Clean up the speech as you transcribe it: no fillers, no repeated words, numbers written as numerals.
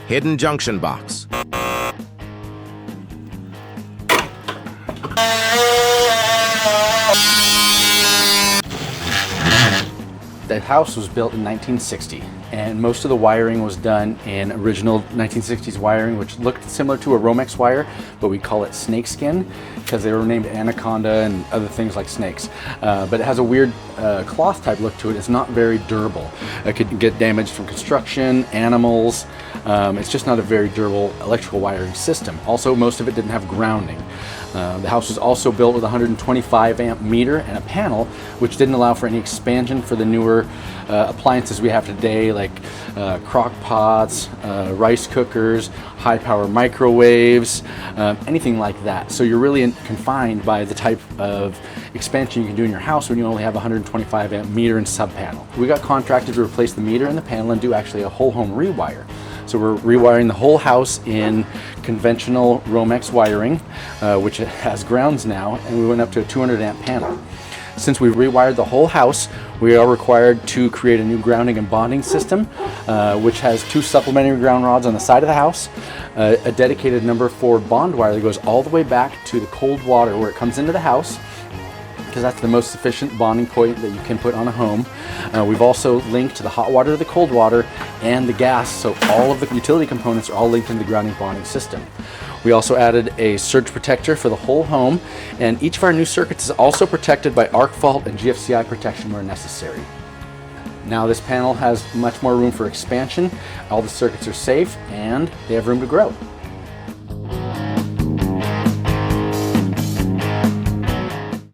hidden junction box. The house was built in 1960, and most of the wiring was done in original 1960s wiring, which looked similar to a Romex wire, but we call it snakeskin because they were named Anaconda and other things like snakes. But it has a weird cloth type look to it. It's not very durable. It could get damaged from construction, animals. It's just not a very durable electrical wiring system. Also, most of it didn't have grounding. The house was also built with a 125 amp meter and a panel, which didn't allow for any expansion for the newer appliances we have today, like crock pots, rice cookers, high power microwaves, anything like that. So you're really confined by the type of expansion you can do in your house when you only have a 125 amp meter and sub panel. We got contracted to replace the meter and the panel and do actually a whole home rewire. So we're rewiring the whole house in conventional Romex wiring, which has grounds now, and we went up to a 200 amp panel. Since we rewired the whole house, we are required to create a new grounding and bonding system, which has 2 supplementary ground rods on the side of the house, a dedicated number 4 bond wire that goes all the way back to the cold water where it comes into the house, because that's the most efficient bonding point that you can put on a home. We've also linked the hot water to the cold water and the gas, so all of the utility components are all linked in the grounding bonding system. We also added a surge protector for the whole home, and each of our new circuits is also protected by arc fault and GFCI protection where necessary. Now this panel has much more room for expansion, all the circuits are safe, and they have room to grow.